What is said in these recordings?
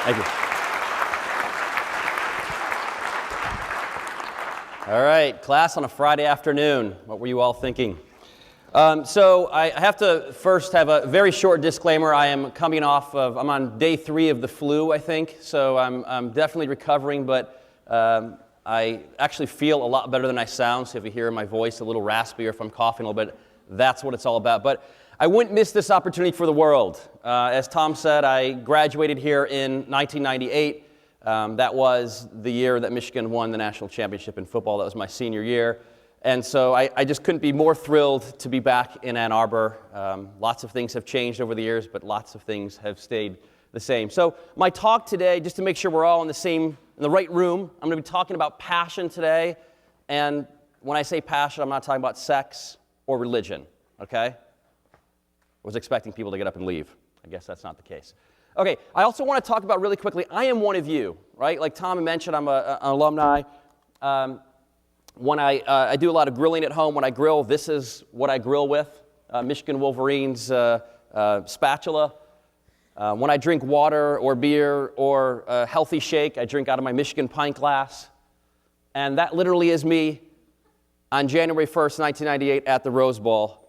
Thank you. All right, class on a Friday afternoon. What were you all thinking? So I have to first have a very short disclaimer. I'm on day 3 of the flu, I think, so I'm definitely recovering, but I actually feel a lot better than I sound, so if you hear my voice a little raspy or if I'm coughing a little bit, that's what it's all about. But I wouldn't miss this opportunity for the world. As Tom said, I graduated here in 1998. That was the year that Michigan won the national championship in football. That was my senior year. And so I just couldn't be more thrilled to be back in Ann Arbor. Lots of things have changed over the years, but lots of things have stayed the same. So my talk today, just to make sure we're all in the right room, I'm going to be talking about passion today. And when I say passion, I'm not talking about sex or religion, okay? I was expecting people to get up and leave. I guess that's not the case. Okay, I also want to talk about really quickly, I am one of you, right? Like Tom mentioned, I'm an alumni. When I do a lot of grilling at home, when I grill, this is what I grill with, Michigan Wolverines spatula. When I drink water or beer or a healthy shake, I drink out of my Michigan pint glass. And that literally is me on January 1st, 1998 at the Rose Bowl.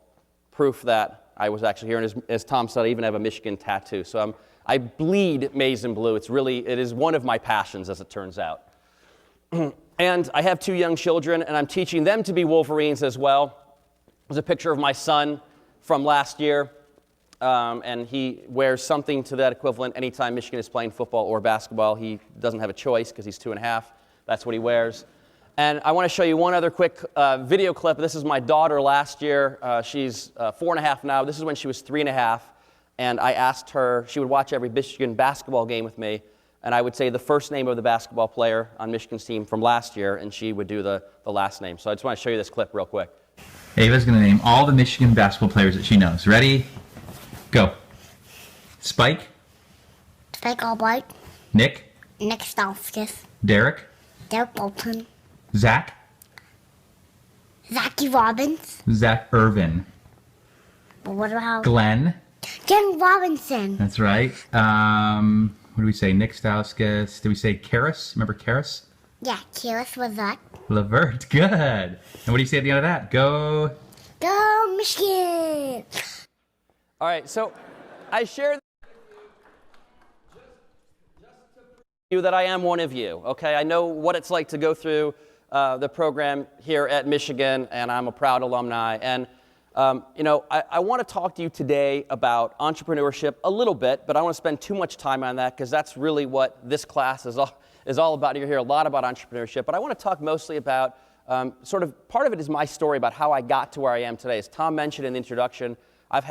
Proof that I was actually here. And as Tom said, I even have a Michigan tattoo. So I bleed maize and blue. It is one of my passions, as it turns out. And I have 2 young children, and I'm teaching them to be Wolverines as well. There's a picture of my son from last year, and he wears something to that equivalent anytime Michigan is playing football or basketball. He doesn't have a choice because he's 2.5. That's what he wears. And I want to show you one other quick video clip. This is my daughter last year. She's 4.5 now. This is when she was 3.5. And I asked her, she would watch every Michigan basketball game with me, and I would say the first name of the basketball player on Michigan's team from last year, and she would do the last name. So I just want to show you this clip real quick. Ava's going to name all the Michigan basketball players that she knows. Ready? Go. Spike. Spike Albright. Nick. Nick Stauskas. Derek. Derek Bolton. Zach. Zachy Robbins. Zach Irvin. But what about Glenn. Jen Robinson? That's right. What do we say? Nick Stauskas. Did we say Karis? Remember Karis? Yeah, Karis was that. Levert. Good. And what do you say at the end of that? Go. Go Michigan! All right, so I shared just to prove you that I am one of you, okay? I know what it's like to go through the program here at Michigan, and I'm a proud alumni. And I want to talk to you today about entrepreneurship a little bit, but I don't want to spend too much time on that because that's really what this class is all about. You're hear a lot about entrepreneurship, but I want to talk mostly about part of it is my story about how I got to where I am today. As Tom mentioned in the introduction, I've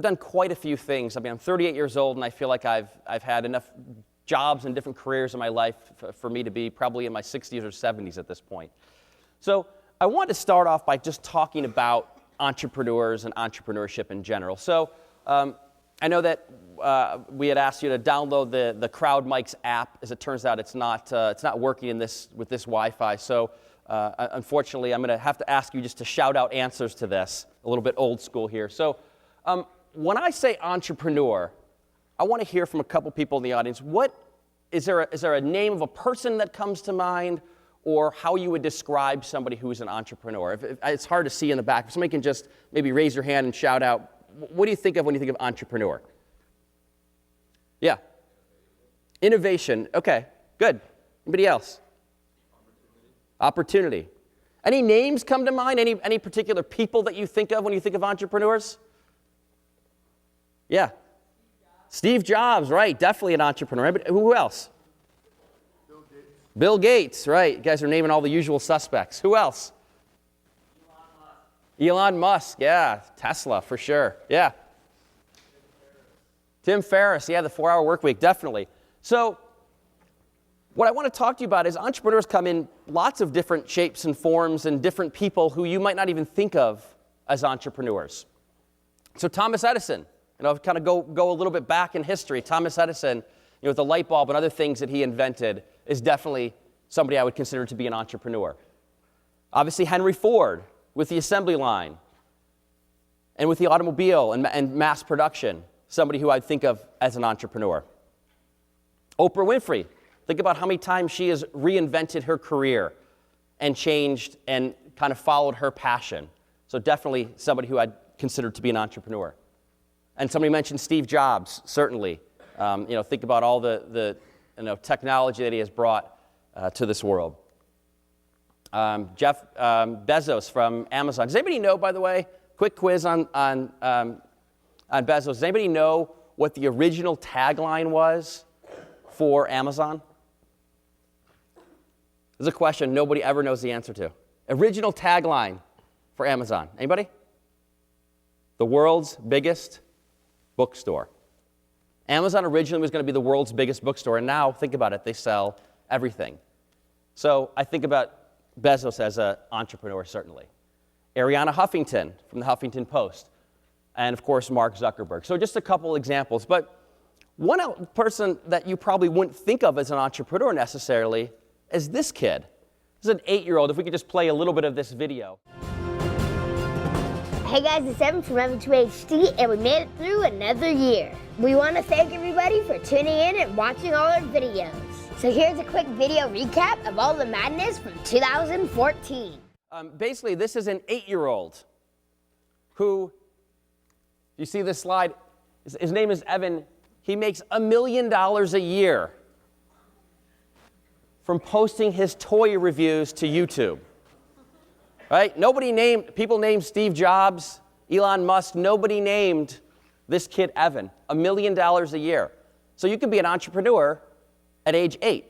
done quite a few things. I mean, I'm 38 years old, and I feel like I've had enough jobs and different careers in my life for me to be probably in my 60s or 70s at this point. So I wanted to start off by just talking about entrepreneurs and entrepreneurship in general. So I know that we had asked you to download the Crowd Mics app. As it turns out, it's not working with this Wi-Fi. So unfortunately, I'm going to have to ask you just to shout out answers to this. A little bit old school here. So when I say entrepreneur, I want to hear from a couple people in the audience. Is there a name of a person that comes to mind, or how you would describe somebody who's an entrepreneur? If it's hard to see in the back. If somebody can just maybe raise your hand and shout out, what do you think of when you think of entrepreneur? Yeah. Innovation. Okay, good. Anybody else? Opportunity. Any names come to mind? Any particular people that you think of when you think of entrepreneurs? Yeah. Steve Jobs, right. Definitely an entrepreneur. But who else? Bill Gates, right. You guys are naming all the usual suspects. Who else? Elon Musk, yeah. Tesla, for sure. Yeah. Tim Ferriss, yeah, the 4-hour work week, definitely. So what I want to talk to you about is entrepreneurs come in lots of different shapes and forms and different people who you might not even think of as entrepreneurs. So Thomas Edison, kind of go a little bit back in history. Thomas Edison, with the light bulb and other things that he invented, is definitely somebody I would consider to be an entrepreneur. Obviously, Henry Ford with the assembly line and with the automobile and mass production, somebody who I'd think of as an entrepreneur. Oprah Winfrey, think about how many times she has reinvented her career and changed and kind of followed her passion. So definitely somebody who I'd consider to be an entrepreneur. And somebody mentioned Steve Jobs, certainly. Think about all the technology that he has brought to this world. Jeff Bezos from Amazon. Does anybody know, by the way, quick quiz on Bezos, does anybody know what the original tagline was for Amazon? This is a question nobody ever knows the answer to. Original tagline for Amazon. Anybody? The world's biggest bookstore. Amazon originally was going to be the world's biggest bookstore, and now, think about it, they sell everything. So I think about Bezos as an entrepreneur, certainly. Arianna Huffington from the Huffington Post. And, of course, Mark Zuckerberg. So just a couple examples. But one person that you probably wouldn't think of as an entrepreneur necessarily is this kid. This is an 8-year-old. If we could just play a little bit of this video. Hey guys, it's Evan from Evan2HD, and we made it through another year. We want to thank everybody for tuning in and watching all our videos. So here's a quick video recap of all the madness from 2014. Basically, this is an 8-year-old who, you see this slide, his name is Evan. He makes $1 million a year from posting his toy reviews to YouTube. Right? People named Steve Jobs, Elon Musk, nobody named this kid Evan. $1 million a year. So you can be an entrepreneur at age 8.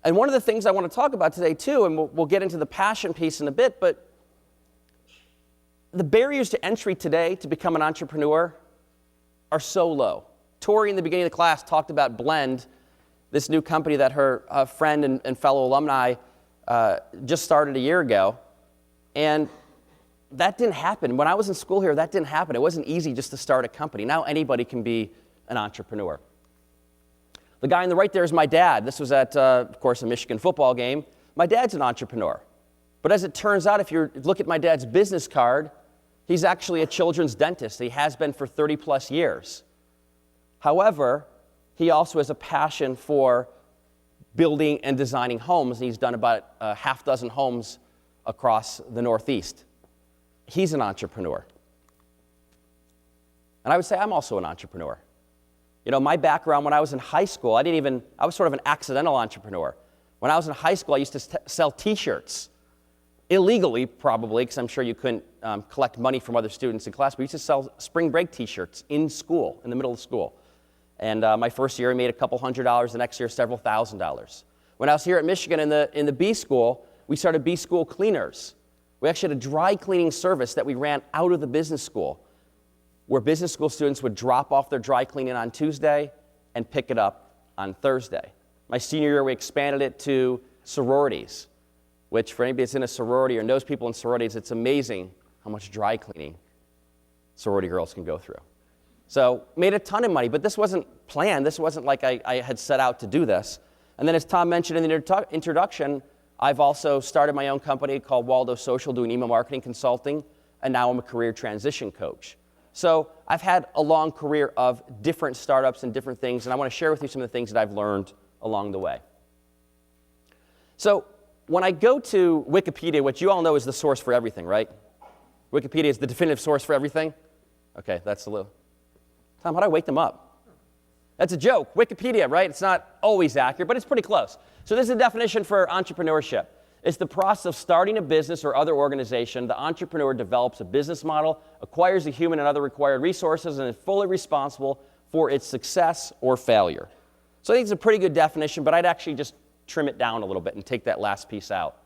And one of the things I want to talk about today too, and we'll get into the passion piece in a bit, but the barriers to entry today to become an entrepreneur are so low. Tori in the beginning of the class talked about Blend, this new company that her friend and fellow alumni just started a year ago. And that didn't happen. When I was in school here, that didn't happen. It wasn't easy just to start a company. Now anybody can be an entrepreneur. The guy on the right there is my dad. This was at, of course, a Michigan football game. My dad's an entrepreneur. But as it turns out, if you look at my dad's business card, he's actually a children's dentist. He has been for 30 plus years. However, he also has a passion for building and designing homes, and he's done about a half dozen homes across the Northeast. He's an entrepreneur. And I would say I'm also an entrepreneur. You know, my background when I was in high school, I was sort of an accidental entrepreneur. When I was in high school, I used to sell t-shirts. Illegally, probably, because I'm sure you couldn't collect money from other students in class, but we used to sell spring break t-shirts in school, in the middle of school. And my first year, I made a couple $100. The next year, several $1,000s. When I was here at Michigan in the B school, we started B school cleaners. We actually had a dry cleaning service that we ran out of the business school, where business school students would drop off their dry cleaning on Tuesday and pick it up on Thursday. My senior year, we expanded it to sororities, which for anybody that's in a sorority or knows people in sororities, it's amazing how much dry cleaning sorority girls can go through. So made a ton of money, but this wasn't planned. This wasn't like I had set out to do this. And then as Tom mentioned in the introduction, I've also started my own company called Waldow Social, doing email marketing consulting, and now I'm a career transition coach. So I've had a long career of different startups and different things, and I want to share with you some of the things that I've learned along the way. So when I go to Wikipedia, which you all know is the source for everything, right? Wikipedia is the definitive source for everything? Okay, that's a little... Tom, how do I wake them up? That's a joke. Wikipedia, right? It's not always accurate, but it's pretty close. So this is the definition for entrepreneurship. It's the process of starting a business or other organization. The entrepreneur develops a business model, acquires the human and other required resources, and is fully responsible for its success or failure. So I think it's a pretty good definition, but I'd actually just trim it down a little bit and take that last piece out.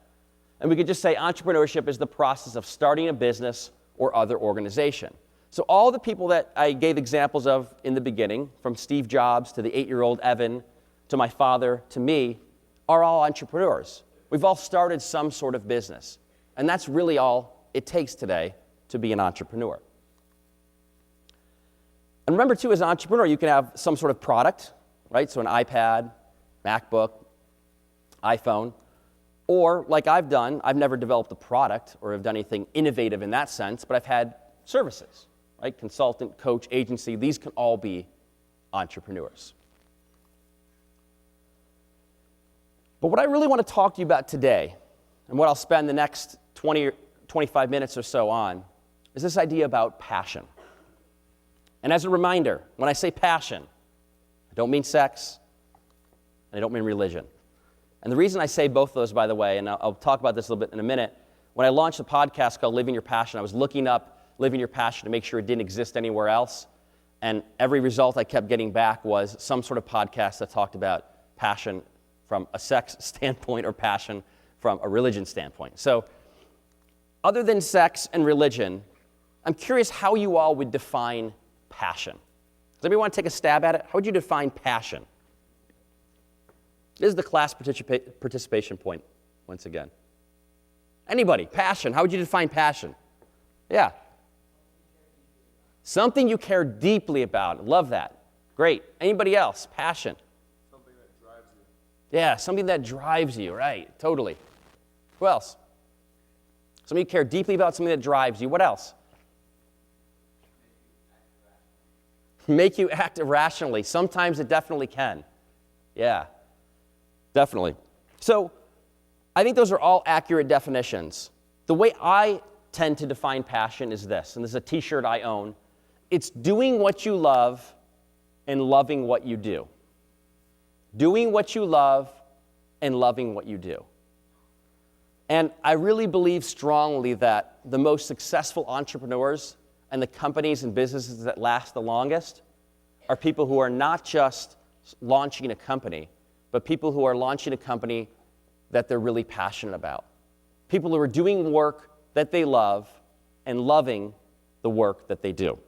And we could just say entrepreneurship is the process of starting a business or other organization. So all the people that I gave examples of in the beginning, from Steve Jobs to the 8-year-old Evan, to my father, to me, are all entrepreneurs. We've all started some sort of business. And that's really all it takes today to be an entrepreneur. And remember, too, as an entrepreneur, you can have some sort of product, right? So an iPad, MacBook, iPhone. Or, like I've done, I've never developed a product or have done anything innovative in that sense, but I've had services, right? Consultant, coach, agency, these can all be entrepreneurs. But what I really want to talk to you about today, and what I'll spend the next 20 or 25 minutes or so on, is this idea about passion. And as a reminder, when I say passion, I don't mean sex, and I don't mean religion. And the reason I say both of those, by the way, and I'll talk about this a little bit in a minute, when I launched a podcast called Living Your Passion, I was looking up Living Your Passion to make sure it didn't exist anywhere else. And every result I kept getting back was some sort of podcast that talked about passion from a sex standpoint or passion from a religion standpoint. So other than sex and religion, I'm curious how you all would define passion. Does anybody want to take a stab at it? How would you define passion? This is the class participation point, once again. Anybody, passion, how would you define passion? Yeah. Something you care deeply about. Love that. Great. Anybody else? Passion. Something that drives you. Yeah, something that drives you, right. Totally. Who else? Something you care deeply about, something that drives you. What else? Make you act irrationally. Sometimes it definitely can. Yeah, definitely. So I think those are all accurate definitions. The way I tend to define passion is this, and this is a t-shirt I own. It's doing what you love and loving what you do. Doing what you love and loving what you do. And I really believe strongly that the most successful entrepreneurs and the companies and businesses that last the longest are people who are not just launching a company, but people who are launching a company that they're really passionate about. People who are doing work that they love and loving the work that they do.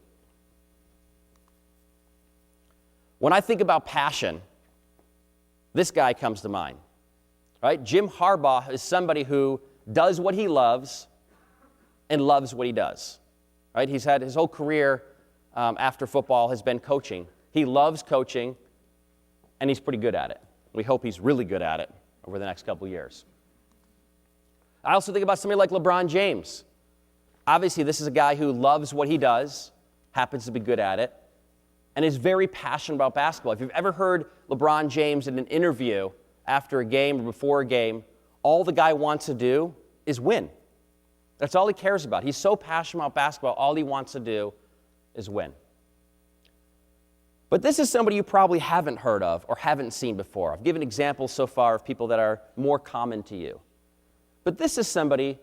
When I think about passion, this guy comes to mind. Right? Jim Harbaugh is somebody who does what he loves and loves what he does. Right? He's had his whole career after football has been coaching. He loves coaching, and he's pretty good at it. We hope he's really good at it over the next couple years. I also think about somebody like LeBron James. Obviously, this is a guy who loves what he does, happens to be good at it, and is very passionate about basketball. If you've ever heard LeBron James in an interview after a game or before a game, all the guy wants to do is win. That's all he cares about. He's so passionate about basketball, all he wants to do is win. But this is somebody you probably haven't heard of or haven't seen before. I've given examples so far of people that are more common to you. But this is somebody,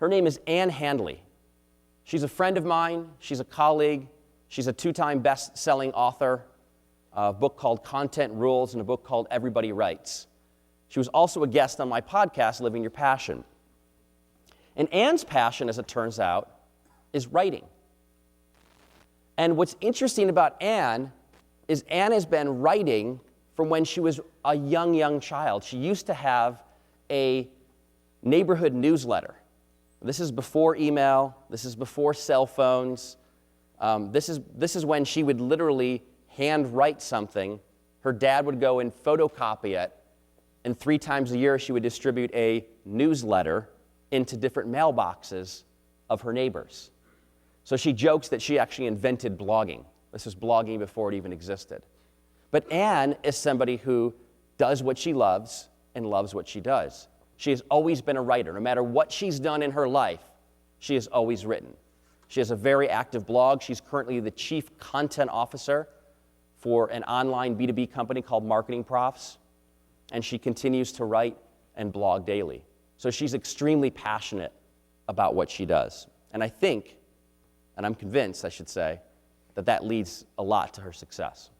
her name is Ann Handley. She's a friend of mine. She's a colleague. She's a 2-time best-selling author, a book called Content Rules and a book called Everybody Writes. She was also a guest on my podcast, Living Your Passion. And Ann's passion, as it turns out, is writing. And what's interesting about Ann is Ann has been writing from when she was a young child. She used to have a neighborhood newsletter. This is before email. This is before cell phones. This is when she would literally handwrite something. Her dad would go and photocopy it, and 3 times a year she would distribute a newsletter into different mailboxes of her neighbors. So she jokes that she actually invented blogging. This was blogging before it even existed. But Ann is somebody who does what she loves and loves what she does. She has always been a writer. No matter what she's done in her life, she has always written. She has a very active blog. She's currently the chief content officer for an online B2B company called Marketing Profs, and she continues to write and blog daily. So she's extremely passionate about what she does. And I think, and I'm convinced, I should say, that leads a lot to her success.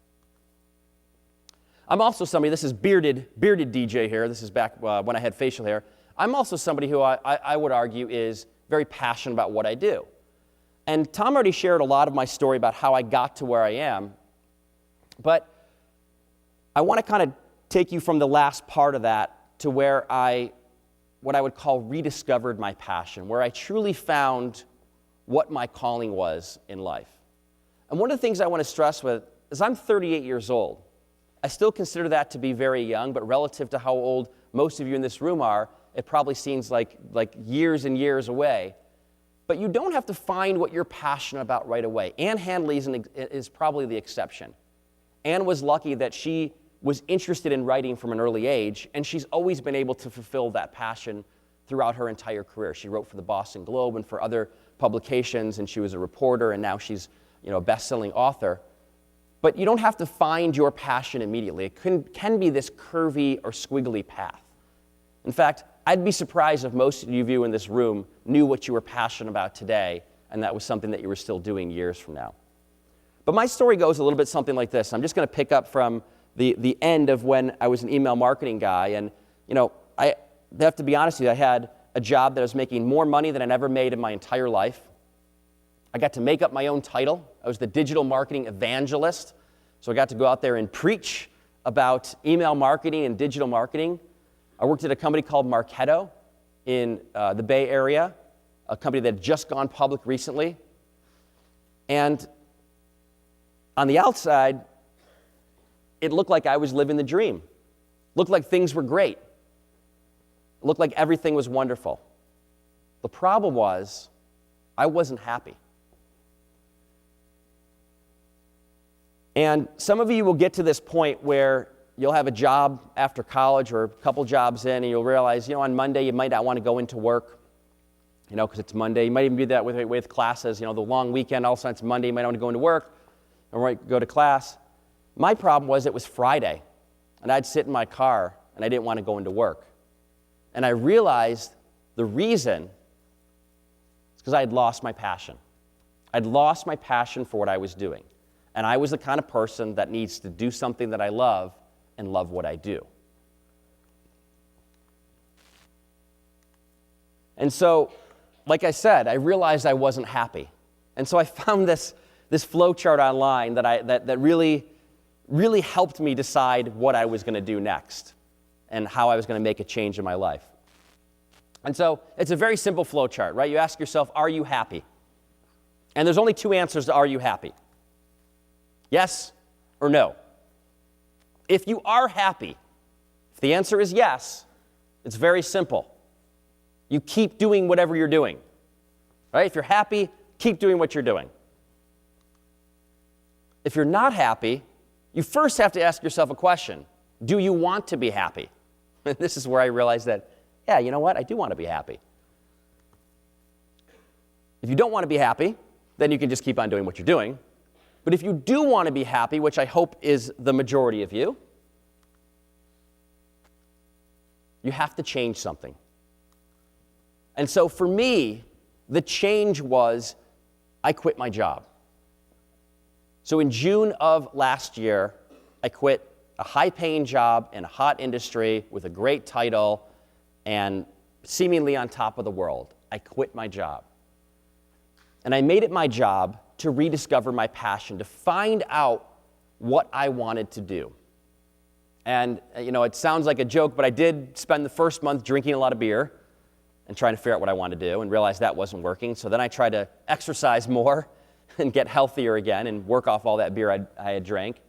I'm also somebody, this is bearded DJ here, this is back when I had facial hair. I'm also somebody who I would argue is very passionate about what I do. And Tom already shared a lot of my story about how I got to where I am, but I want to kind of take you from the last part of that to where what I would call rediscovered my passion, where I truly found what my calling was in life. And one of the things I want to stress with is I'm 38 years old. I still consider that to be very young, but relative to how old most of you in this room are, it probably seems like years and years away. But you don't have to find what you're passionate about right away. Ann Handley is probably the exception. Ann was lucky that she was interested in writing from an early age, and she's always been able to fulfill that passion throughout her entire career. She wrote for the Boston Globe and for other publications, and she was a reporter, and now she's a best-selling author. But you don't have to find your passion immediately. It can be this curvy or squiggly path. In fact, I'd be surprised if most of you in this room knew what you were passionate about today, and that was something that you were still doing years from now. But my story goes a little bit something like this. I'm just going to pick up from the end of when I was an email marketing guy, and I have to be honest with you, I had a job that was making more money than I'd ever made in my entire life. I got to make up my own title. I was the digital marketing evangelist, so I got to go out there and preach about email marketing and digital marketing. I worked at a company called Marketo in the Bay Area, a company that had just gone public recently. And on the outside, it looked like I was living the dream. Looked like things were great. Looked like everything was wonderful. The problem was, I wasn't happy. And some of you will get to this point where you'll have a job after college or a couple jobs in, and you'll realize, on Monday you might not want to go into work, because it's Monday. You might even do that with classes. The long weekend, all of a sudden it's Monday, you might not want to go into work or go to class. My problem was it was Friday, and I'd sit in my car, and I didn't want to go into work. And I realized the reason is because I had lost my passion. I'd lost my passion for what I was doing. And I was the kind of person that needs to do something that I love and love what I do. And so, like I said, I realized I wasn't happy. And so I found this flow chart online that really helped me decide what I was going to do next and how I was going to make a change in my life. And so it's a very simple flow chart, right? You ask yourself, are you happy? And there's only two answers to are you happy? Yes or no? If you are happy, if the answer is yes, it's very simple. You keep doing whatever you're doing, right? If you're happy, keep doing what you're doing. If you're not happy, you first have to ask yourself a question. Do you want to be happy? And this is where I realized that, yeah, you know what? I do want to be happy. If you don't want to be happy, then you can just keep on doing what you're doing. But if you do want to be happy, which I hope is the majority of you, you have to change something. And so for me, the change was I quit my job. So in June of last year, I quit a high-paying job in a hot industry with a great title and seemingly on top of the world. I quit my job. And I made it my job to rediscover my passion, to find out what I wanted to do. And, it sounds like a joke, but I did spend the first month drinking a lot of beer and trying to figure out what I wanted to do and realized that wasn't working. So then I tried to exercise more and get healthier again and work off all that beer I had drank.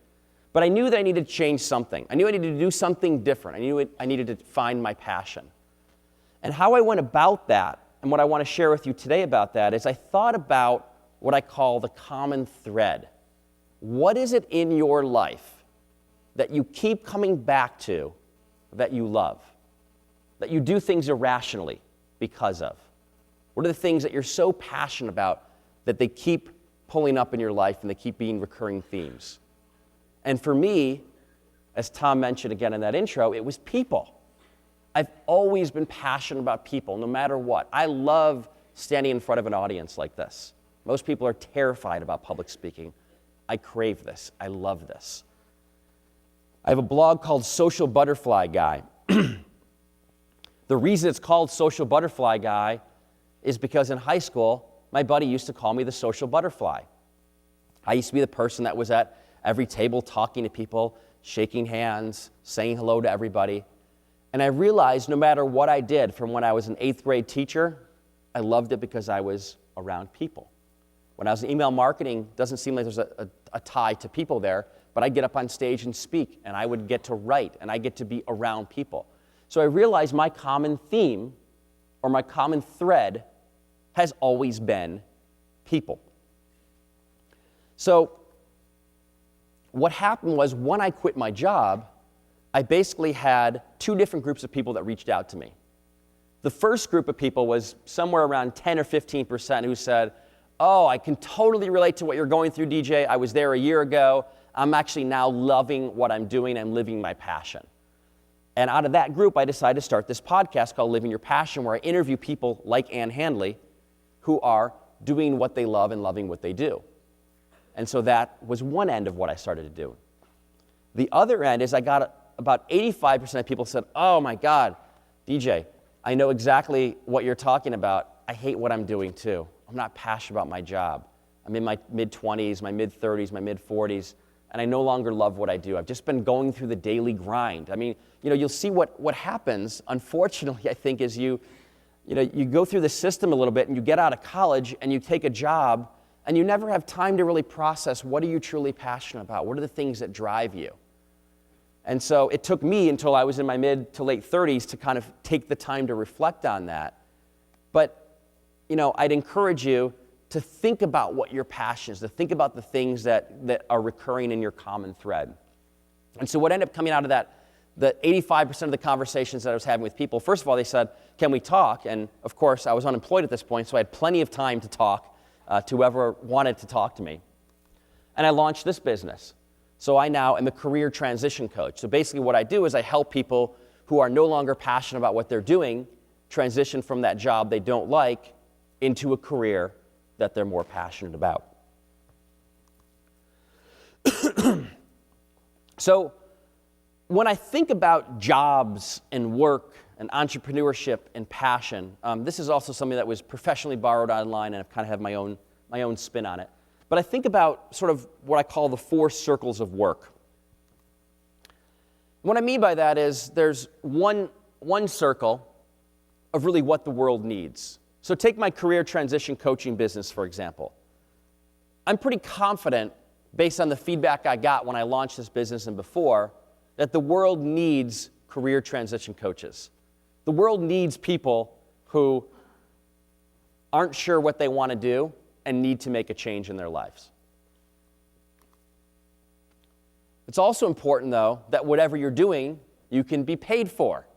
But I knew that I needed to change something. I knew I needed to do something different. I knew I needed to find my passion. And how I went about that, and what I want to share with you today about that, is I thought about what I call the common thread. What is it in your life that you keep coming back to that you love? That you do things irrationally because of? What are the things that you're so passionate about that they keep pulling up in your life and they keep being recurring themes? And for me, as Tom mentioned again in that intro, it was people. I've always been passionate about people, no matter what. I love standing in front of an audience like this. Most people are terrified about public speaking. I crave this. I love this. I have a blog called Social Butterfly Guy. The reason it's called Social Butterfly Guy is because in high school, my buddy used to call me the social butterfly. I used to be the person that was at every table talking to people, shaking hands, saying hello to everybody. And I realized no matter what I did, from when I was an 8th grade teacher, I loved it because I was around people. When I was in email marketing, it doesn't seem like there's a tie to people there, but I'd get up on stage and speak, and I would get to write, and I get to be around people. So I realized my common theme, or my common thread, has always been people. So what happened was when I quit my job, I basically had two different groups of people that reached out to me. The first group of people was somewhere around 10 or 15% who said, oh, I can totally relate to what you're going through, DJ. I was there a year ago. I'm actually now loving what I'm doing and living my passion. And out of that group, I decided to start this podcast called Living Your Passion, where I interview people like Ann Handley who are doing what they love and loving what they do. And so that was one end of what I started to do. The other end is I got about 85% of people said, oh my God, DJ, I know exactly what you're talking about. I hate what I'm doing too. I'm not passionate about my job. I'm in my mid-20s, my mid-30s, my mid-40s, and I no longer love what I do. I've just been going through the daily grind. I mean, you'll see what happens, unfortunately, I think, is you go through the system a little bit and you get out of college and you take a job and you never have time to really process what are you truly passionate about? What are the things that drive you? And so it took me until I was in my mid to late 30s to kind of take the time to reflect on that. But I'd encourage you to think about what your passion is, to think about the things that are recurring in your common thread. And so what ended up coming out of that, the 85% of the conversations that I was having with people, first of all, they said, can we talk? And of course, I was unemployed at this point, so I had plenty of time to talk to whoever wanted to talk to me. And I launched this business. So I now am a career transition coach. So basically what I do is I help people who are no longer passionate about what they're doing transition from that job they don't like into a career that they're more passionate about. So when I think about jobs and work and entrepreneurship and passion, this is also something that was professionally borrowed online, and I've kind of have my own spin on it. But I think about sort of what I call the 4 circles of work. What I mean by that is there's one circle of really what the world needs. So take my career transition coaching business, for example. I'm pretty confident, based on the feedback I got when I launched this business and before, that the world needs career transition coaches. The world needs people who aren't sure what they want to do and need to make a change in their lives. It's also important, though, that whatever you're doing, you can be paid for,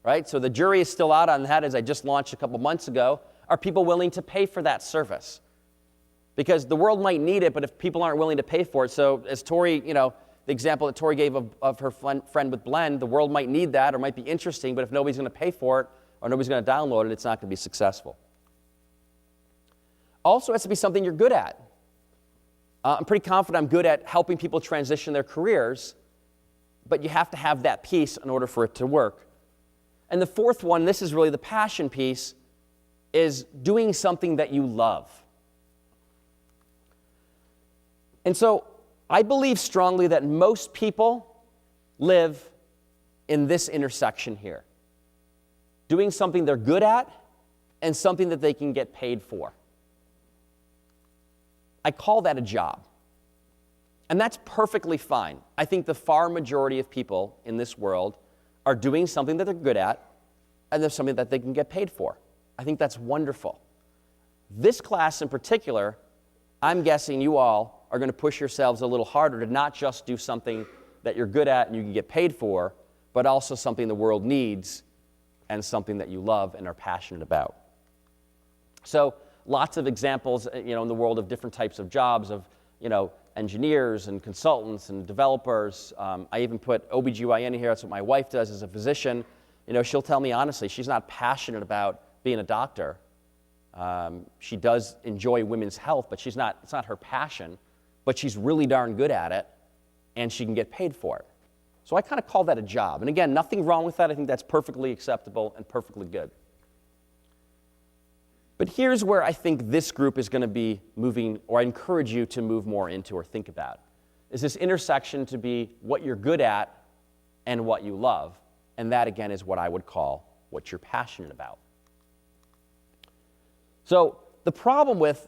right? So the jury is still out on that, as I just launched a couple months ago. Are people willing to pay for that service? Because the world might need it, but if people aren't willing to pay for it, so as Tori, the example that Tori gave of her friend with Blend, the world might need that or might be interesting, but if nobody's going to pay for it or nobody's going to download it, it's not going to be successful. Also, it has to be something you're good at. I'm pretty confident I'm good at helping people transition their careers, but you have to have that piece in order for it to work. And the fourth one, this is really the passion piece, is doing something that you love. And so I believe strongly that most people live in this intersection here. Doing something they're good at and something that they can get paid for. I call that a job. And that's perfectly fine. I think the far majority of people in this world are doing something that they're good at and there's something that they can get paid for. I think that's wonderful. This class in particular, I'm guessing you all are going to push yourselves a little harder to not just do something that you're good at and you can get paid for, but also something the world needs and something that you love and are passionate about. So lots of examples, in the world of different types of jobs of, engineers and consultants and developers. I even put OBGYN in here. That's what my wife does as a physician. She'll tell me honestly, she's not passionate about being a doctor. She does enjoy women's health, but it's not her passion, but she's really darn good at it, and she can get paid for it. So I kind of call that a job. And again, nothing wrong with that. I think that's perfectly acceptable and perfectly good. But here's where I think this group is going to be moving, or I encourage you to move more into or think about, is this intersection to be what you're good at and what you love. And that, again, is what I would call what you're passionate about. So the problem with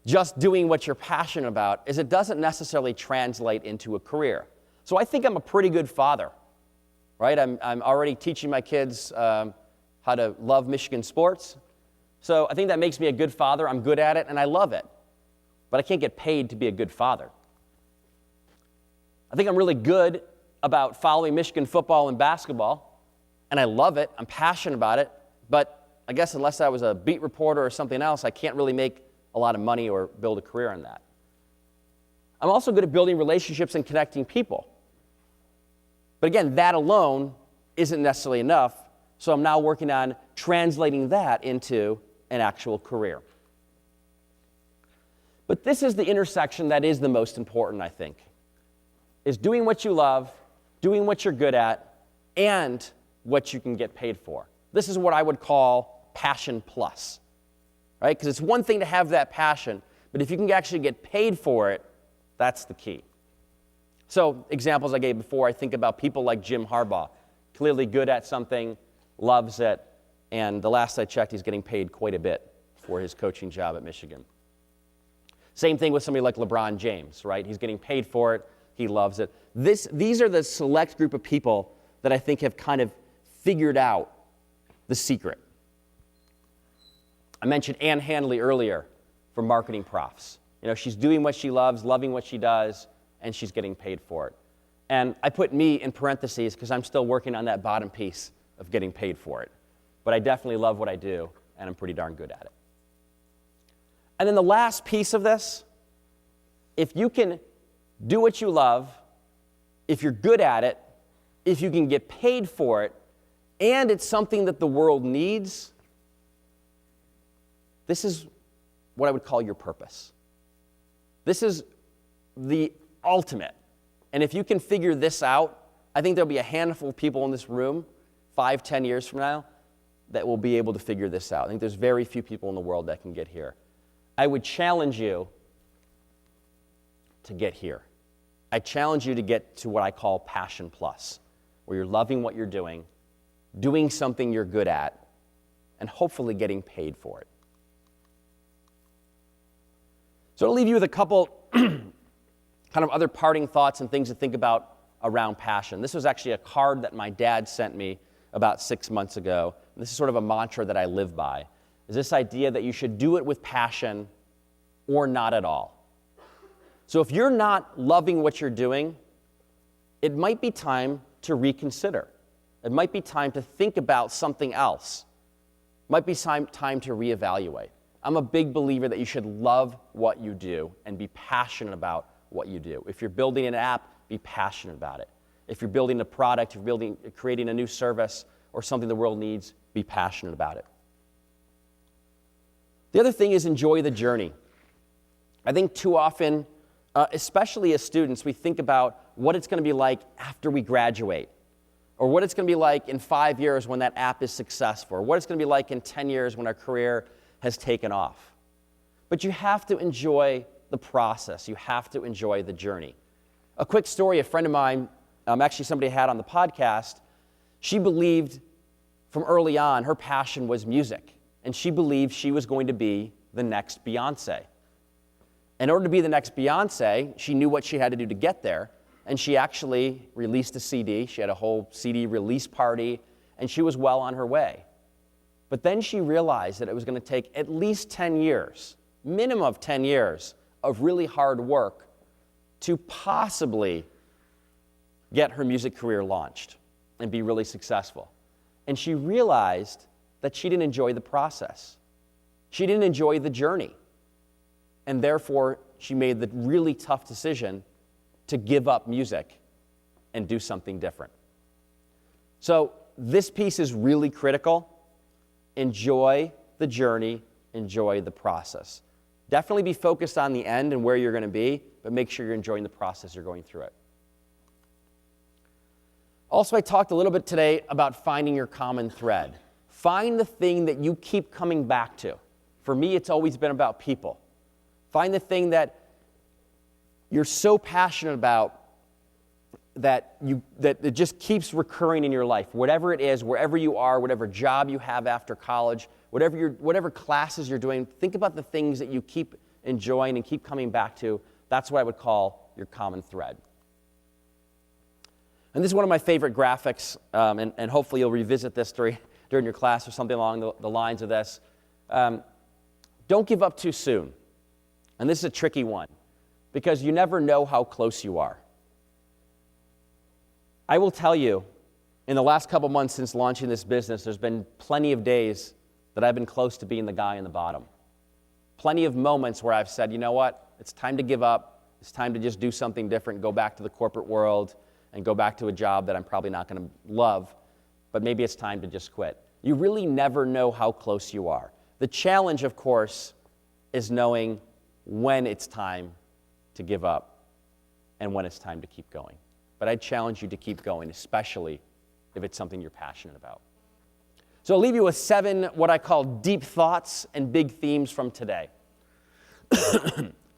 just doing what you're passionate about is it doesn't necessarily translate into a career. So I think I'm a pretty good father, right? I'm already teaching my kids how to love Michigan sports. So I think that makes me a good father. I'm good at it, and I love it. But I can't get paid to be a good father. I think I'm really good about following Michigan football and basketball, and I love it. I'm passionate about it, but I guess unless I was a beat reporter or something else, I can't really make a lot of money or build a career in that. I'm also good at building relationships and connecting people. But again, that alone isn't necessarily enough, so I'm now working on translating that into an actual career. But this is the intersection that is the most important, I think, is doing what you love, doing what you're good at, and what you can get paid for. This is what I would call passion plus, right? Because it's one thing to have that passion, but if you can actually get paid for it, that's the key. So examples I gave before, I think about people like Jim Harbaugh, clearly good at something, loves it, and the last I checked, he's getting paid quite a bit for his coaching job at Michigan. Same thing with somebody like LeBron James, right? He's getting paid for it, he loves it. These are the select group of people that I think have kind of figured out the secret. I mentioned Ann Handley earlier from Marketing Profs. You know, she's doing what she loves, loving what she does, and she's getting paid for it. And I put me in parentheses because I'm still working on that bottom piece of getting paid for it. But I definitely love what I do, and I'm pretty darn good at it. And then the last piece of this, if you can do what you love, if you're good at it, if you can get paid for it, and it's something that the world needs, this is what I would call your purpose. This is the ultimate. And if you can figure this out, I think there'll be a handful of people in this room 5, 10 years from now that will be able to figure this out. I think there's very few people in the world that can get here. I would challenge you to get here. I challenge you to get to what I call passion plus, where you're loving what you're doing something you're good at, and hopefully getting paid for it. So I'll leave you with a couple kind of other parting thoughts and things to think about around passion. This was actually a card that my dad sent me about 6 months ago. And this is sort of a mantra that I live by, is this idea that you should do it with passion or not at all. So if you're not loving what you're doing, it might be time to reconsider. It might be time to think about something else. It might be time to reevaluate. I'm a big believer that you should love what you do and be passionate about what you do. If you're building an app, be passionate about it. If you're building a product, if you're creating a new service or something the world needs, be passionate about it. The other thing is enjoy the journey. I think too often, especially as students, we think about what it's going to be like after we graduate, or what it's going to be like in 5 years when that app is successful, or what it's going to be like in 10 years when our career has taken off. But you have to enjoy the process. You have to enjoy the journey. A quick story, a friend of mine, actually somebody I had on the podcast, she believed from early on her passion was music, and she believed she was going to be the next Beyonce. In order to be the next Beyonce, she knew what she had to do to get there, and she actually released a CD. She had a whole CD release party, and she was well on her way. But then she realized that it was going to take at least 10 years, minimum of 10 years, of really hard work to possibly get her music career launched and be really successful. And she realized that she didn't enjoy the process. She didn't enjoy the journey. And therefore, she made the really tough decision to give up music and do something different. So this piece is really critical. Enjoy the journey, enjoy the process. Definitely be focused on the end and where you're going to be, but make sure you're enjoying the process you're going through it. Also, I talked a little bit today about finding your common thread. Find the thing that you keep coming back to. For me, it's always been about people. Find the thing that you're so passionate about that it just keeps recurring in your life. Whatever it is, wherever you are, whatever job you have after college, whatever classes you're doing, think about the things that you keep enjoying and keep coming back to. That's what I would call your common thread. And this is one of my favorite graphics, and hopefully you'll revisit this during your class or something along the lines of this. Don't give up too soon. And this is a tricky one, because you never know how close you are. I will tell you, in the last couple months since launching this business, there's been plenty of days that I've been close to being the guy in the bottom. Plenty of moments where I've said, you know what, it's time to give up. It's time to just do something different, go back to the corporate world, and go back to a job that I'm probably not going to love, but maybe it's time to just quit. You really never know how close you are. The challenge, of course, is knowing when it's time to give up and when it's time to keep going. But I challenge you to keep going, especially if it's something you're passionate about. So I'll leave you with 7 what I call deep thoughts and big themes from today.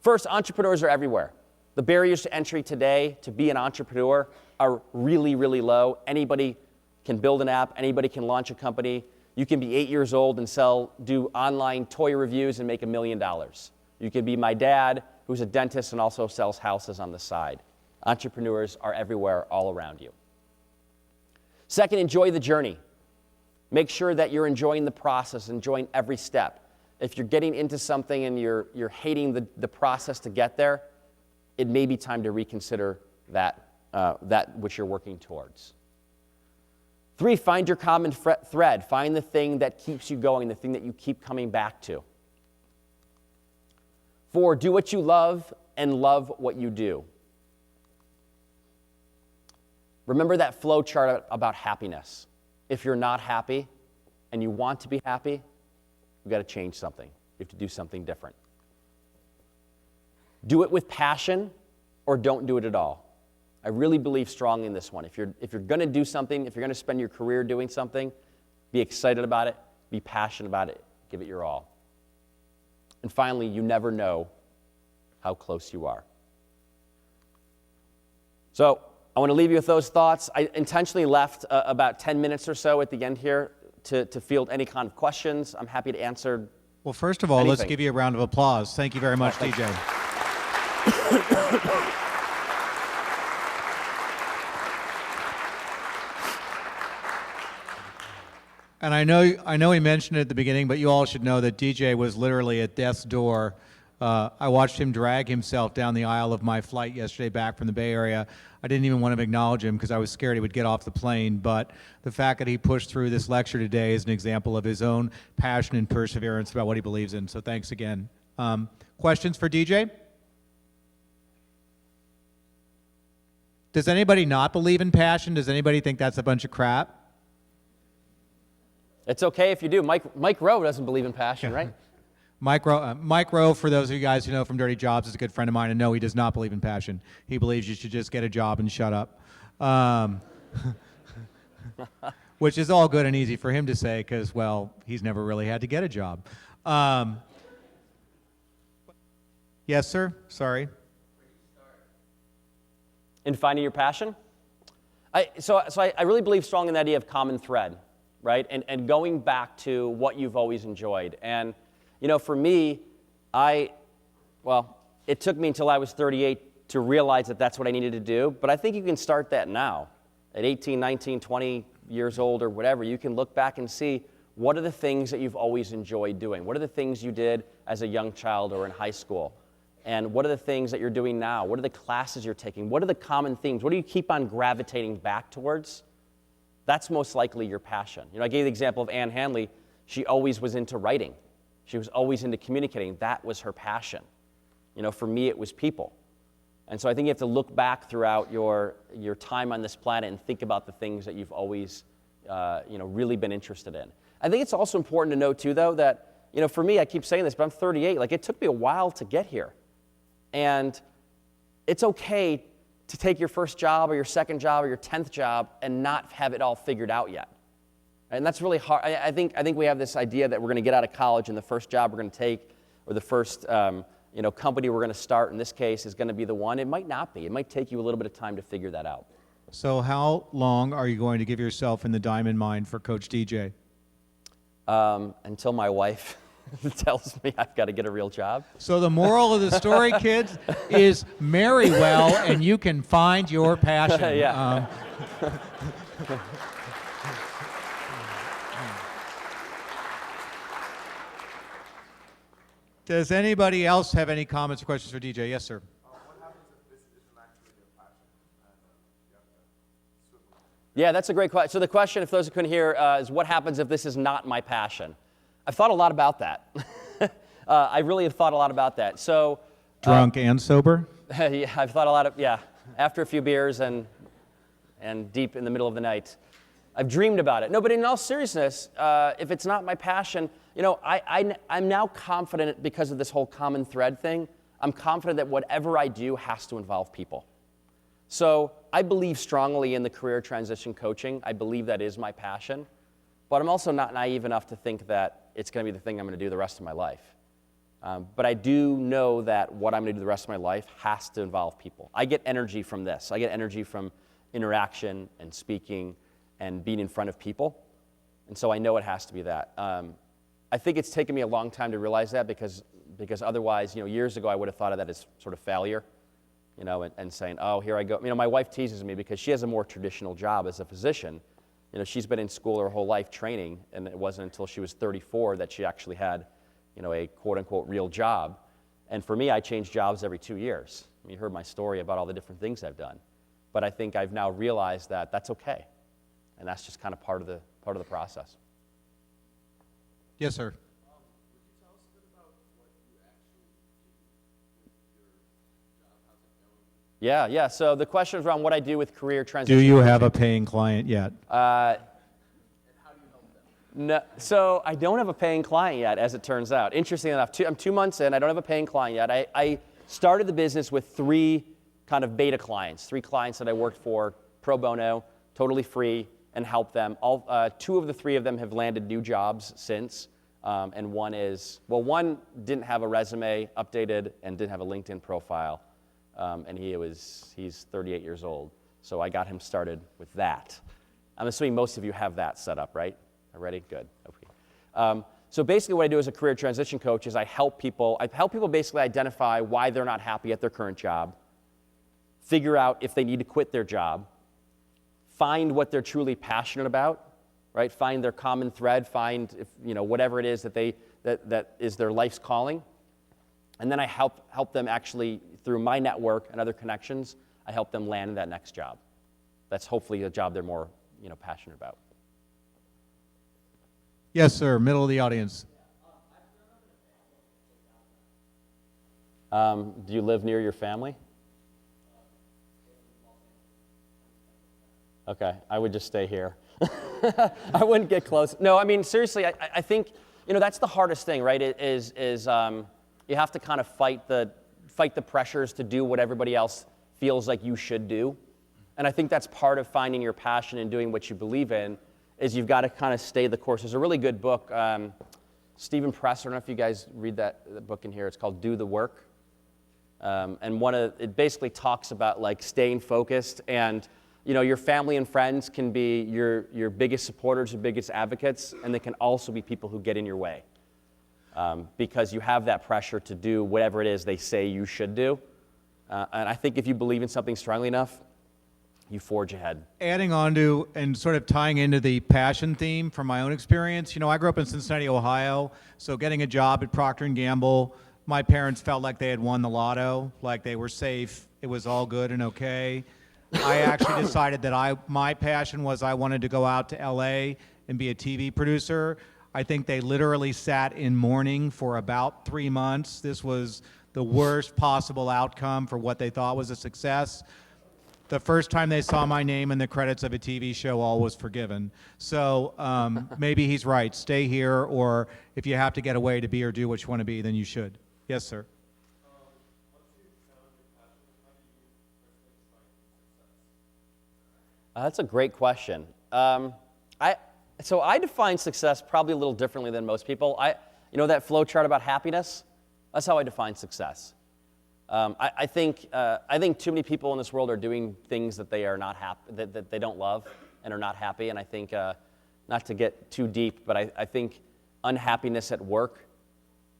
First, entrepreneurs are everywhere. The barriers to entry today to be an entrepreneur are really, really low. Anybody can build an app. Anybody can launch a company. You can be 8 years old and do online toy reviews and make $1 million. You can be my dad, who's a dentist and also sells houses on the side. Entrepreneurs are everywhere, all around you. Second, enjoy the journey. Make sure that you're enjoying the process, enjoying every step. If you're getting into something and you're hating the process to get there, it may be time to reconsider that which you're working towards. 3, find your common thread. Find the thing that keeps you going, the thing that you keep coming back to. 4, do what you love and love what you do. Remember that flow chart about happiness. If you're not happy and you want to be happy, you've got to change something. You have to do something different. Do it with passion or don't do it at all. I really believe strongly in this one. If you're going to do something, if you're going to spend your career doing something, be excited about it, be passionate about it, give it your all. And finally, you never know how close you are. So I want to leave you with those thoughts. I intentionally left about 10 minutes or so at the end here to field any kind of questions. I'm happy to answer. Well, first of all, anything. Let's give you a round of applause. Thank you very much, DJ. And I know he mentioned it at the beginning, but you all should know that DJ was literally at death's door. I watched him drag himself down the aisle of my flight yesterday back from the Bay Area. I didn't even want to acknowledge him because I was scared he would get off the plane, but the fact that he pushed through this lecture today is an example of his own passion and perseverance about what he believes in, so thanks again. Questions for DJ? Does anybody not believe in passion? Does anybody think that's a bunch of crap? It's okay if you do. Mike Rowe doesn't believe in passion, right? Mike Rowe, for those of you guys who know from Dirty Jobs, is a good friend of mine, and no, he does not believe in passion. He believes you should just get a job and shut up. Which is all good and easy for him to say because, well, he's never really had to get a job. Yes, sir? Sorry. In finding your passion? I really believe strongly in the idea of common thread, right? And going back to what you've always enjoyed. And, you know, for me, it took me until I was 38 to realize that that's what I needed to do. But I think you can start that now. At 18, 19, 20 years old or whatever, you can look back and see what are the things that you've always enjoyed doing? What are the things you did as a young child or in high school? And what are the things that you're doing now? What are the classes you're taking? What are the common themes? What do you keep on gravitating back towards? That's most likely your passion. You know, I gave the example of Ann Hanley. She always was into writing. She was always into communicating. That was her passion. You know, for me, it was people. And so I think you have to look back throughout your time on this planet and think about the things that you've always, really been interested in. I think it's also important to note, too, though, that, you know, for me, I keep saying this, but I'm 38. Like, it took me a while to get here. And it's okay to take your first job or your second job or your 10th job and not have it all figured out yet. And that's really hard. I think we have this idea that we're going to get out of college and the first job we're going to take or the first company we're going to start, in this case, is going to be the one. It might not be. It might take you a little bit of time to figure that out. So how long are you going to give yourself in the diamond mine for Coach DJ? Until my wife tells me I've got to get a real job. So the moral of the story, kids, is marry well and you can find your passion. Yeah. Does anybody else have any comments or questions for DJ? Yes, sir. What happens if this isn't actually your passion and you have to swim Yeah, that's a great question. So the question, if those who couldn't hear, is what happens if this is not my passion? I've thought a lot about that. I really have thought a lot about that. So Drunk and sober? yeah, I've thought a lot of, after a few beers and deep in the middle of the night. I've dreamed about it. No, but in all seriousness, if it's not my passion, I'm now confident because of this whole common thread thing. I'm confident that whatever I do has to involve people. So I believe strongly in the career transition coaching. I believe that is my passion. But I'm also not naive enough to think that it's going to be the thing I'm going to do the rest of my life. But I do know that what I'm going to do the rest of my life has to involve people. I get energy from this. I get energy from interaction and speaking and being in front of people. And so I know it has to be that. I think it's taken me a long time to realize that because otherwise, years ago I would have thought of that as sort of failure, and saying, oh, here I go. My wife teases me because she has a more traditional job as a physician. She's been in school her whole life training, and it wasn't until she was 34 that she actually had, a quote-unquote real job. And for me, I change jobs every 2 years. You heard my story about all the different things I've done. But I think I've now realized that that's okay. And that's just kind of part of the process. Yes, sir. Would you tell us a bit about what you actually do with your job? How's it going? Yeah. So the question is around what I do with career transition. Do you have a paying client yet? And how do you help them? No, so I don't have a paying client yet, as it turns out. Interesting enough, I'm 2 months in. I don't have a paying client yet. I started the business with 3 kind of beta clients, 3 clients that I worked for pro bono, totally free, and helped them. 2 of the 3 of them have landed new jobs since, and one didn't have a resume updated and didn't have a LinkedIn profile, and he's 38 years old. So I got him started with that. I'm assuming most of you have that set up, right? Ready? Good. Okay. So basically what I do as a career transition coach is I help people basically identify why they're not happy at their current job, figure out if they need to quit their job, find what they're truly passionate about, right? Find their common thread, find whatever it is that is their life's calling. And then I help them actually, through my network and other connections, I help them land that next job. That's hopefully a job they're more passionate about. Yes, sir. Middle of the audience. Do you live near your family? Okay, I would just stay here. I wouldn't get close. No, I mean, seriously, I think, that's the hardest thing, right? You have to kind of fight the pressures to do what everybody else feels like you should do. And I think that's part of finding your passion and doing what you believe in, is you've got to kind of stay the course. There's a really good book, Stephen Press, I don't know if you guys read that book in here. It's called Do the Work. And it basically talks about like staying focused, and your family and friends can be your biggest supporters, your biggest advocates, and they can also be people who get in your way. Because you have that pressure to do whatever it is they say you should do. And I think if you believe in something strongly enough, you forge ahead. Adding on to and sort of tying into the passion theme from my own experience, I grew up in Cincinnati, Ohio, so getting a job at Procter & Gamble, my parents felt like they had won the lotto, like they were safe, it was all good and okay. I actually decided that my passion was I wanted to go out to LA and be a TV producer. I think they literally sat in mourning for about 3 months. This was the worst possible outcome for what they thought was a success. The first time they saw my name in the credits of a TV show, all was forgiven. So maybe he's right. Stay here, or if you have to get away to be or do what you want to be, then you should. Yes, sir. That's a great question. So I define success probably a little differently than most people. That flow chart about happiness, that's how I define success. I think too many people in this world are doing things that they are not happy, that they don't love and are not happy. And I think, not to get too deep, but I think unhappiness at work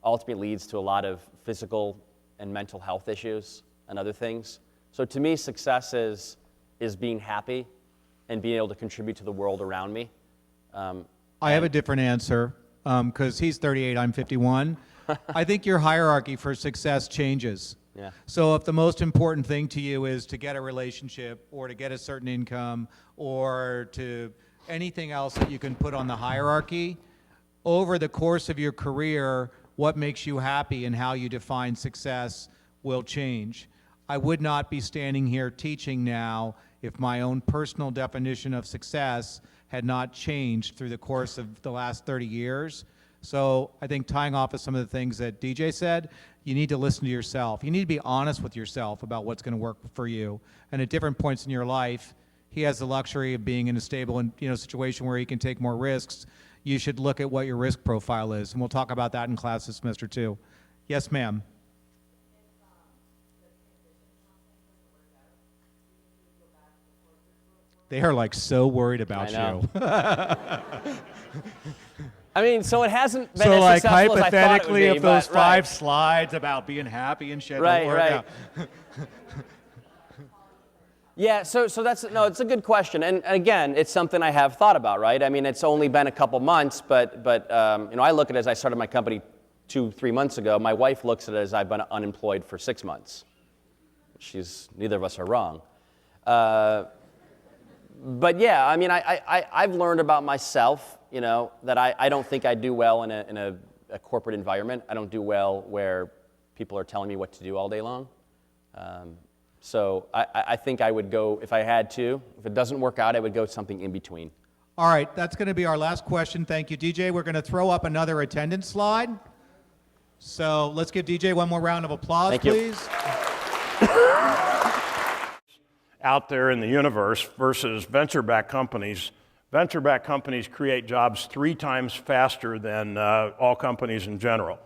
ultimately leads to a lot of physical and mental health issues and other things. So to me, success is being happy and being able to contribute to the world around me. I have a different answer, because he's 38, I'm 51. I think your hierarchy for success changes. Yeah. So if the most important thing to you is to get a relationship or to get a certain income or to anything else that you can put on the hierarchy, over the course of your career, what makes you happy and how you define success will change. I would not be standing here teaching now if my own personal definition of success had not changed through the course of the last 30 years. So I think tying off of some of the things that DJ said, you need to listen to yourself. You need to be honest with yourself about what's going to work for you. And at different points in your life, he has the luxury of being in a stable situation where he can take more risks. You should look at what your risk profile is. And we'll talk about that in class this semester too. Yes, ma'am. They are like so worried about I you. I mean, so it hasn't been So as like successful as I thought it would hypothetically, be, if those but- 5 slides about being happy and shit don't Right, work right. out. Yeah, so that's, no, it's a good question. And again, it's something I have thought about, right? I mean, it's only been a couple months, but I look at it as I started my company 2-3 months ago. My wife looks at it as I've been unemployed for 6 months. Neither of us are wrong. But yeah, I mean, I've learned about myself, that I don't think I do well in a corporate environment. I don't do well where people are telling me what to do all day long. So I think I would go, if I had to, if it doesn't work out, I would go something in between. All right, that's going to be our last question. Thank you, DJ. We're going to throw up another attendance slide. So let's give DJ one more round of applause, Thank you. please. Out there in the universe versus venture-backed companies. Venture-backed companies create jobs 3 times faster than all companies in general.